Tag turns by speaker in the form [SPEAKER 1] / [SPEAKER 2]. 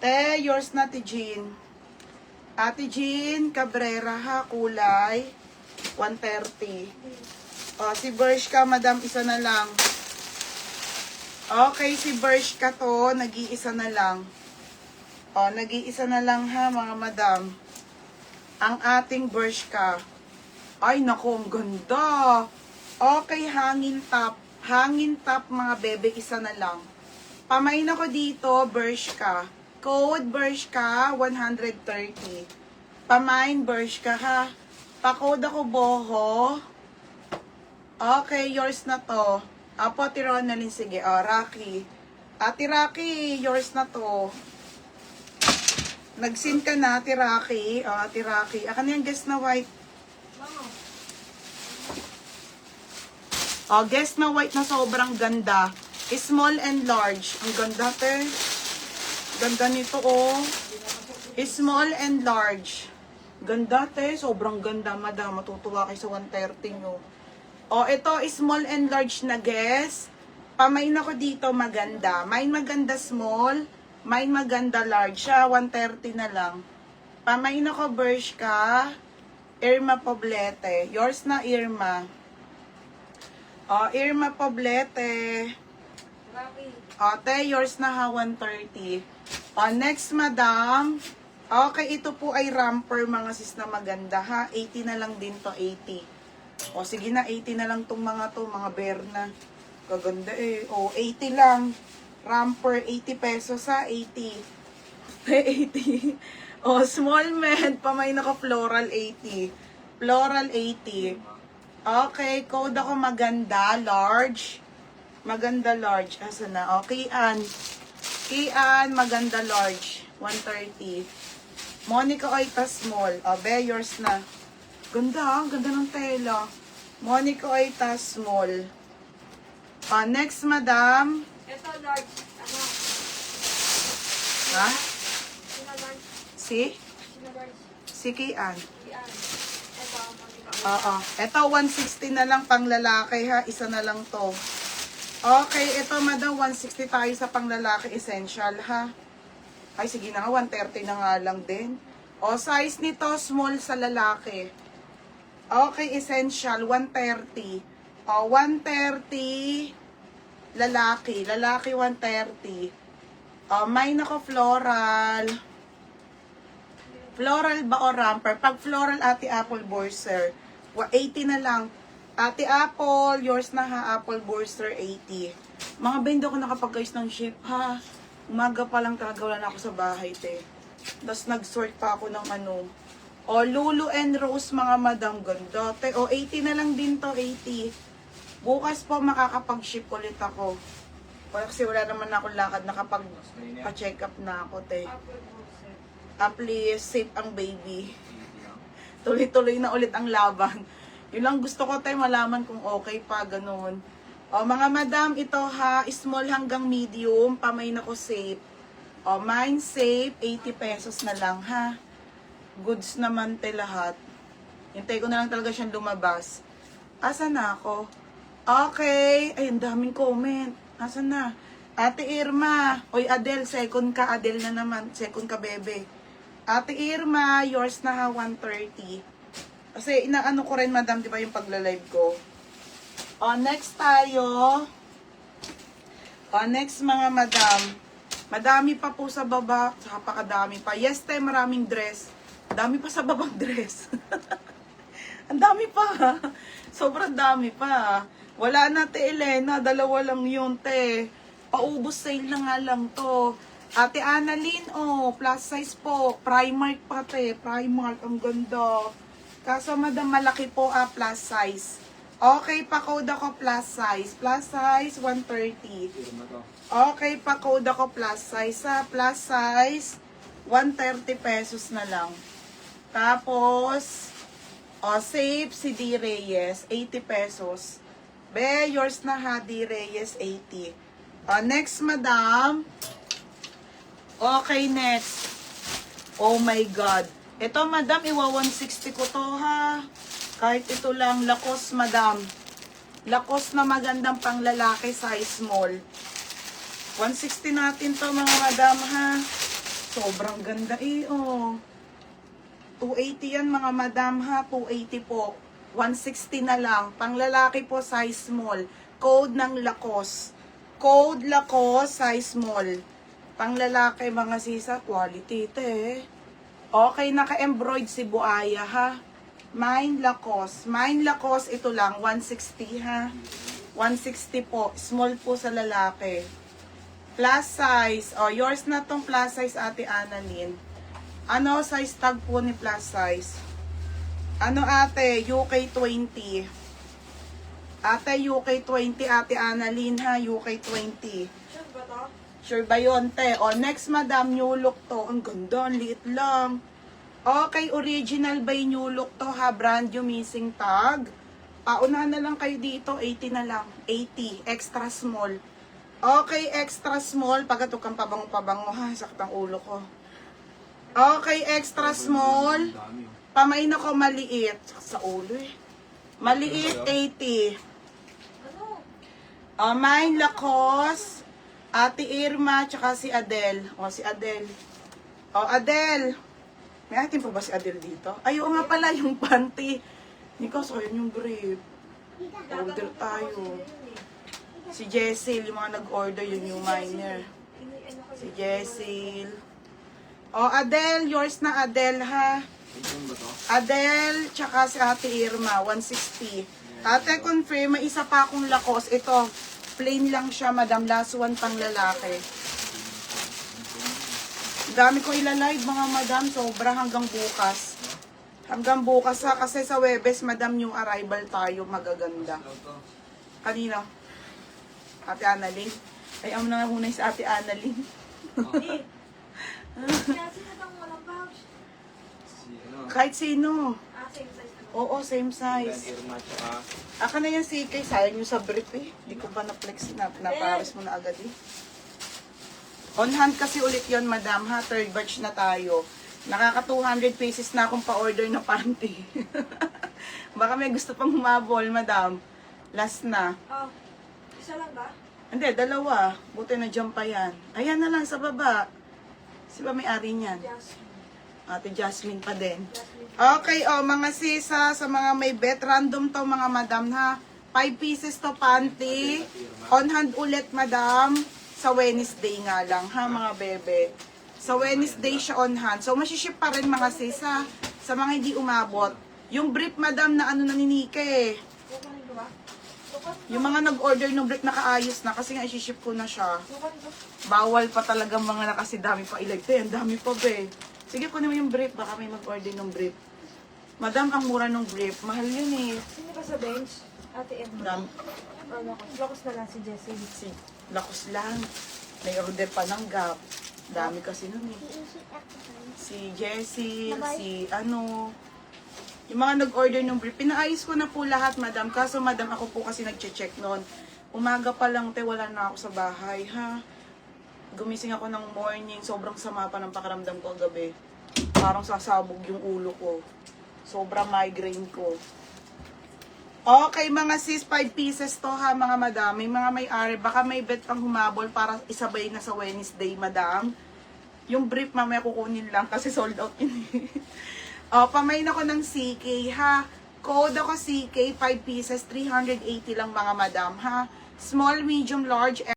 [SPEAKER 1] Te, yours na, Ate Jean. Ate Jean Cabrera ha, kulay. 130. O, si Bershka, madam, isa na lang. Okay, si Bershka to, nag-iisa na lang. O, nag-iisa na lang ha, mga madam. Ang ating Bershka. Ay, naku, ang ganda. Okay, hangin top. Hangin top, mga bebe, isa na lang. Pamain ako dito, Bershka. Code Bershka, 130. Pamain, Bershka, ha. Pa-code ako, Boho. Okay, yours na to. Apo, Ate Ronalyn, sige. O, Rocky. Ate Rocky, yours na to. Nag-send ka na, Ate Rocky. O, Ate Rocky. Akan yung guess na white. O, guess na white na sobrang ganda. Small and large. Ang ganda, te. Ganda nito, oh. Small and large. Ganda, te. Sobrang ganda, madam. Matutuwa kayo sa 130 nyo. O, ito, small and large na guess. Pamain ako dito, maganda. Mine maganda small. Mine maganda large. Siya, 130 na lang. Pamain ako, Bershka. Irma Poblete. Yours na, Irma. O, Irma Poblete. O, te, yours na ha, 130. O, next, madam. Okay, ito po ay ramper, mga sis na maganda, ha. 80 na lang din to, 80. O, sige na, 80 na lang tong mga to, mga Berna. Kaganda eh. O, 80 lang. Ramper, 80 pesos, ha, 80. 80. O, small man, pamain ako, floral, 80. Floral, 80. Okay, code ako maganda, large. Maganda large. Asa na? Okay, Kian, maganda large. 130. Monica Oita small. O, be, yours na. Ganda, ganda ng tela. Monica Oita small. O, next, madam.
[SPEAKER 2] Ito, large. Ano?
[SPEAKER 1] Ha?
[SPEAKER 2] Sino large?
[SPEAKER 1] Si?
[SPEAKER 2] Sino large?
[SPEAKER 1] Si Kian.
[SPEAKER 2] Yan. Ito, Monica.
[SPEAKER 1] Oo. Ito, 160 na lang pang lalaki, ha. Isa na lang to. Okay, ito madam, 160 tayo sa panglalaki essential, ha? Ay, sige na nga, 130 na nga lang din. O, size nito, small sa lalaki. Okay, essential, 130. O, 130, lalaki. Lalaki, 130. O, mine ako, floral. Floral ba o ramper? Pag floral, Ate Apple Borser, 80 na lang. Ate Apple, yours na ha, Apple Borster 80. Mga ba, hindi ako nakapag-guys ng ship ha. Umaga pa lang talaga, wala na ako sa bahay, te. Tapos nag-sort pa ako ng ano. O, Lulu and Rose, mga madam, ganda. Te, o, 80 na lang din to, 80. Bukas po makakapag-ship ulit ako. Kasi wala naman ako lakad, nakapag-check up na ako, te. Please, safe ang baby. Tuloy-tuloy na ulit ang laban. Yun lang gusto ko tayo malaman kung okay pa, ganun. O, mga madam, ito ha, small hanggang medium, pamain ako safe. O, mine safe, 80 pesos na lang ha. Goods naman te lahat. Hintay ko na lang talaga siyang lumabas. Asa na ako? Okay, ay, ang daming comment. Asa na? Ate Irma, oy Adel, second ka, Adel na naman, second ka bebe. Ate Irma, yours na ha, 130. Kasi inaano ko rin, madam, di ba yung pagla-live ko? O, next tayo. O, next mga madam. Madami pa po sa baba. Saka pakadami pa. Yes, te, maraming dress. Dami pa sa babang dress. Ang dami pa. Sobrang dami pa. Wala na, te, Elena. Dalawa lang yun, te. Paubos sale na nga lang to. Ate Annalyn, oh, plus size po. Primark pa, te. Primark, ang ganda. Kaso madam, malaki po plus size. Okay, pa-code ako plus size. Plus size, 130. Okay, pa-code ako plus size. Plus size, 130 pesos na lang. Tapos, safe si D. Reyes, 80 pesos. Be, yours na ha, D. Reyes, 80. Next, madam. Okay, next. Oh my God. Ito, madam, iwa 160 ko to, ha. Kahit ito lang, Lacoste, madam. Lacoste na magandang pang lalaki, size small. 160 natin to, mga madam, ha. Sobrang ganda eh, oh. 280 yan mga madam ha, 280 po. 160 na lang. Pang lalaki po, size small. Code ng Lacoste. Code Lacoste, size small. Pang lalaki mga sisa, quality ito eh. Okay, naka-embroid si Buaya ha. Mine Lacoste. Mine Lacoste, ito lang, 160 ha. 160 po. Small po sa lalaki. Plus size. O, yours na tong plus size, Ate Annalyn. Ano size tag po ni plus size? Ano ate? UK 20. Ate, UK 20. Ate Annalyn ha, UK 20.
[SPEAKER 2] Sure ba to?
[SPEAKER 1] Sure ba yun, te? O, next madam, new look to. Ang ganda, ang liit lang. Okay, original by new look to ha. Brand new missing tag. Paunahan na lang kayo dito. 80 na lang. 80. Extra small. Okay, extra small. Pagkato kang pabango-pabango ha. Sakit ang ulo ko. Okay, extra small. Pamain ako maliit. Sakit sa ulo eh. Maliit, 80.
[SPEAKER 2] Ano?
[SPEAKER 1] Mine Lacoste. Ate Irma, tsaka si Adele. O, si Adele. O, Adele. May atin po ba si Adele dito? Ay, oo nga pala, yung panty. Niko, so yun yung brief. Order tayo. Si Jessil, yung mga nag-order, yun yung minor. Si Jessil. O, Adele, yours na Adele, ha? Adele, tsaka si Ate Irma, 160. Ate, confirm, may isa pa akong Lacoste. Ito, plain lang siya, madam. Last one pang lalaki. Dami ko ilalive, mga madam. Sobra hanggang bukas. Hanggang bukas ha, kasi sa Webes, madam, yung arrival tayo, magaganda. Kanino? Ate Annalyn. Ay, amo na nga muna yung sa Ate Annalyn.
[SPEAKER 2] Kaya sino bang walang pouch?
[SPEAKER 1] Kahit sino.
[SPEAKER 2] Same size naman.
[SPEAKER 1] Oo, same size. Aka na yung CK, sayang yung sa brief eh. Hindi ko pa na-flex na, napares mo na agad eh. On hand kasi ulit yon madam ha, third batch na tayo. Nakaka 200 pieces na akong pa-order na panty. Baka may gusto pang humabol, madam. Last na.
[SPEAKER 2] Oh, isa lang ba?
[SPEAKER 1] Hindi, dalawa. Buti na dyan pa yan. Ayan na lang sa baba. Sino ba may-ari niyan?
[SPEAKER 2] Jasmine.
[SPEAKER 1] Ate Jasmine pa din.
[SPEAKER 2] Jasmine.
[SPEAKER 1] Okay, oh, mga sisa, sa mga may bet, random to mga madam ha. 5 pieces to panty. On hand ulit, madam. Sa Wednesday nga lang ha, mga bebe. Sa Wednesday siya on hand. So, masiship pa rin mga sisa sa mga hindi umabot. Yung brief, madam, na ano naninike eh.
[SPEAKER 2] Kukunin ko ba? Kukunin ko.
[SPEAKER 1] Yung mga nag-order ng brief nakaayos na kasi nga isiship ko na siya.
[SPEAKER 2] Kukunin ko.
[SPEAKER 1] Bawal pa talaga mga nakasi dami pa ilagte. Ang dami pa be. Sige, kunin mo yung brief. Baka may mag-order ng brief. Madam, ang mura ng brief. Mahal yun eh.
[SPEAKER 2] Sino ba sa bench? Ate Emma.
[SPEAKER 1] Dam,
[SPEAKER 2] Oh, Locos na lang si Jessie.
[SPEAKER 1] si Lakos lang. May order pa ng Gap. Dami kasi nun eh. Si Jessie, si ano. Yung mga nag-order ng brief. Pinaayos ko na po lahat, madam. Kaso, madam, ako po kasi nag-check noon. Umaga pa lang, te, wala na ako sa bahay, ha? Gumising ako ng morning. Sobrang sama pa ng pakiramdam ko gabi. Parang sasabog yung ulo ko. Sobrang migraine ko. Okay, mga sis, 5 pieces to ha, mga madam. May mga may-ari. Baka may bet pang humabol para isabay na sa Wednesday, madam. Yung brief, mamaya kukunin lang kasi sold out yun. Pamain ako ng CK, ha. Code ako CK, 5 pieces, 380 lang, mga madam, ha. Small, medium, large,